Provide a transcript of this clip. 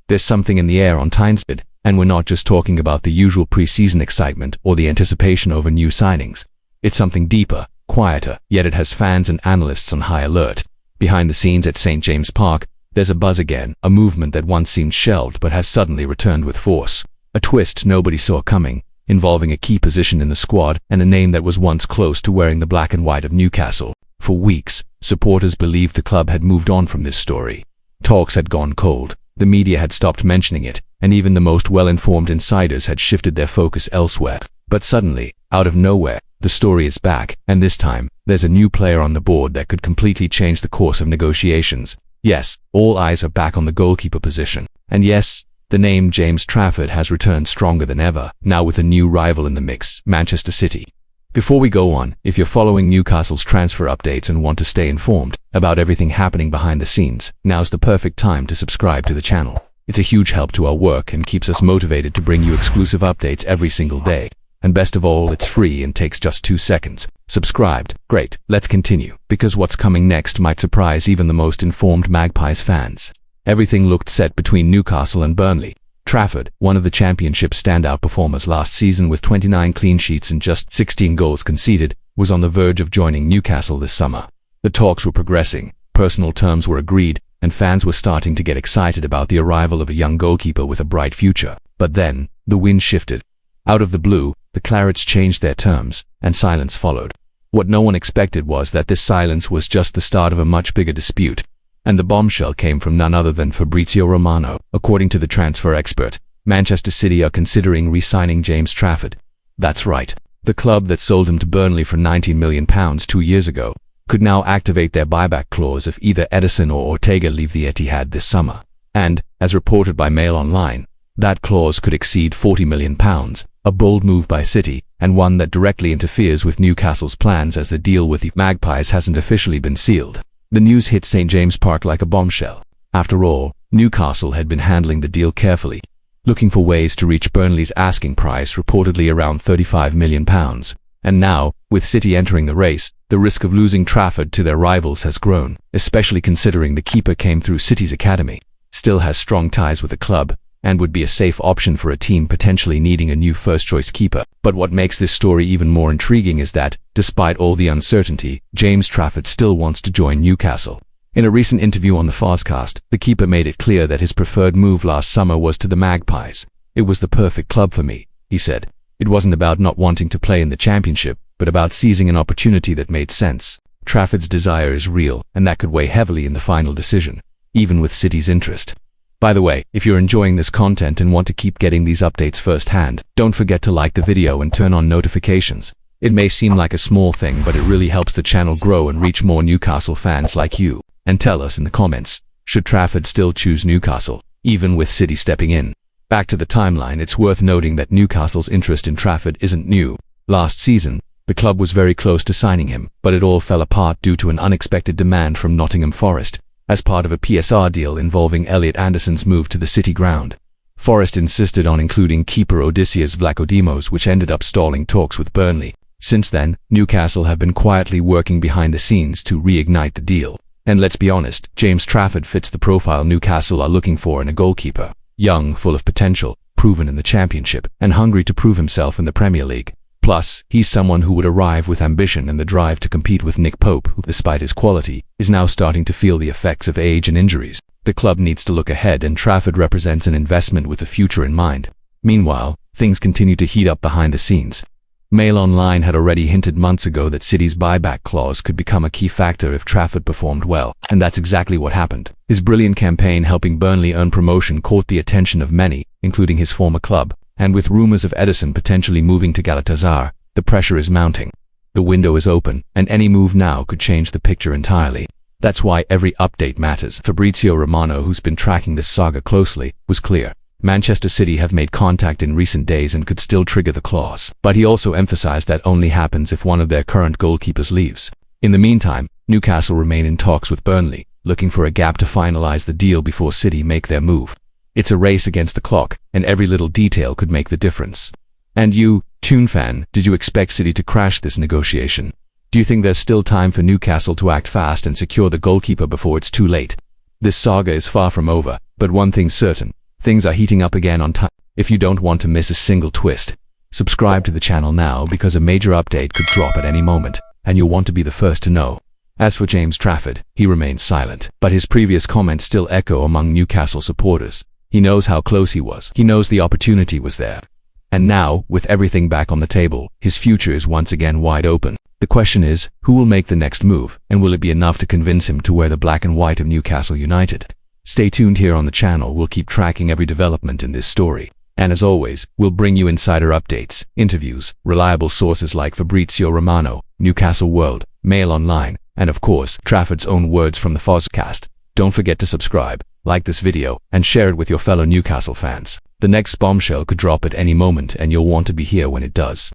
There's something in the air on Tyneside, and we're not just talking about the usual pre-season excitement or the anticipation over new signings. It's something deeper, quieter, yet it has fans and analysts on high alert. Behind the scenes at St. James Park, there's a buzz again, a movement that once seemed shelved but has suddenly returned with force. A twist nobody saw coming, involving a key position in the squad and a name that was once close to wearing the black and white of Newcastle. For weeks, supporters believed the club had moved on from this story. Talks had gone cold, the media had stopped mentioning it, and even the most well-informed insiders had shifted their focus elsewhere. But suddenly, out of nowhere, the story is back, and this time, there's a new player on the board that could completely change the course of negotiations. Yes, all eyes are back on the goalkeeper position. And yes, the name James Trafford has returned stronger than ever, now with a new rival in the mix, Manchester City. Before we go on, if you're following Newcastle's transfer updates and want to stay informed about everything happening behind the scenes, now's the perfect time to subscribe to the channel. It's a huge help to our work and keeps us motivated to bring you exclusive updates every single day. And best of all, it's free and takes just 2 seconds. Subscribed? Great, let's continue, because what's coming next might surprise even the most informed Magpies fans. Everything looked set between Newcastle and Burnley. Trafford, one of the Championship's standout performers last season with 29 clean sheets and just 16 goals conceded, was on the verge of joining Newcastle this summer. The talks were progressing, personal terms were agreed, and fans were starting to get excited about the arrival of a young goalkeeper with a bright future. But then, the wind shifted. Out of the blue, the Clarets changed their terms, and silence followed. What no one expected was that this silence was just the start of a much bigger dispute. And the bombshell came from none other than Fabrizio Romano. According to the transfer expert, Manchester City are considering re-signing James Trafford. That's right. The club that sold him to Burnley for £19 million 2 years ago could now activate their buyback clause if either Edison or Ortega leave the Etihad this summer. And, as reported by Mail Online, that clause could exceed £40 million, a bold move by City, and one that directly interferes with Newcastle's plans as the deal with the Magpies hasn't officially been sealed. The news hit St. James Park like a bombshell. After all, Newcastle had been handling the deal carefully, looking for ways to reach Burnley's asking price, reportedly around £35 million. And now, with City entering the race, the risk of losing Trafford to their rivals has grown, especially considering the keeper came through City's academy, still has strong ties with the club, and would be a safe option for a team potentially needing a new first-choice keeper. But what makes this story even more intriguing is that, despite all the uncertainty, James Trafford still wants to join Newcastle. In a recent interview on the Fozcast, the keeper made it clear that his preferred move last summer was to the Magpies. "It was the perfect club for me," he said. "It wasn't about not wanting to play in the Championship, but about seizing an opportunity that made sense." Trafford's desire is real, and that could weigh heavily in the final decision, even with City's interest. By the way, if you're enjoying this content and want to keep getting these updates firsthand, don't forget to like the video and turn on notifications. It may seem like a small thing, but it really helps the channel grow and reach more Newcastle fans like you. And tell us in the comments, should Trafford still choose Newcastle, even with City stepping in? Back to the timeline, it's worth noting that Newcastle's interest in Trafford isn't new. Last season, the club was very close to signing him, but it all fell apart due to an unexpected demand from Nottingham Forest, as part of a PSR deal involving Elliot Anderson's move to the City ground. Forest insisted on including keeper Odysseas Vlachodimos, which ended up stalling talks with Burnley. Since then, Newcastle have been quietly working behind the scenes to reignite the deal. And let's be honest, James Trafford fits the profile Newcastle are looking for in a goalkeeper. Young, full of potential, proven in the Championship, and hungry to prove himself in the Premier League. Plus, he's someone who would arrive with ambition and the drive to compete with Nick Pope, who, despite his quality, is now starting to feel the effects of age and injuries. The club needs to look ahead, and Trafford represents an investment with a future in mind. Meanwhile, things continue to heat up behind the scenes. Mail Online had already hinted months ago that City's buyback clause could become a key factor if Trafford performed well, and that's exactly what happened. His brilliant campaign helping Burnley earn promotion caught the attention of many, including his former club. And with rumors of Edison potentially moving to Galatasaray, the pressure is mounting. The window is open, and any move now could change the picture entirely. That's why every update matters. Fabrizio Romano, who's been tracking this saga closely, was clear. Manchester City have made contact in recent days and could still trigger the clause. But he also emphasized that only happens if one of their current goalkeepers leaves. In the meantime, Newcastle remain in talks with Burnley, looking for a gap to finalize the deal before City make their move. It's a race against the clock, and every little detail could make the difference. And you, Toon fan, did you expect City to crash this negotiation? Do you think there's still time for Newcastle to act fast and secure the goalkeeper before it's too late? This saga is far from over, but one thing's certain. Things are heating up again on time. If you don't want to miss a single twist, subscribe to the channel now because a major update could drop at any moment, and you'll want to be the first to know. As for James Trafford, he remains silent, but his previous comments still echo among Newcastle supporters. He knows how close he was. He knows the opportunity was there. And now, with everything back on the table, his future is once again wide open. The question is, who will make the next move, and will it be enough to convince him to wear the black and white of Newcastle United? Stay tuned here on the channel. We'll keep tracking every development in this story. And as always, we'll bring you insider updates, interviews, reliable sources like Fabrizio Romano, Newcastle World, Mail Online, and of course, Trafford's own words from the Fozcast. Don't forget to subscribe, like this video, and share it with your fellow Newcastle fans. The next bombshell could drop at any moment and you'll want to be here when it does.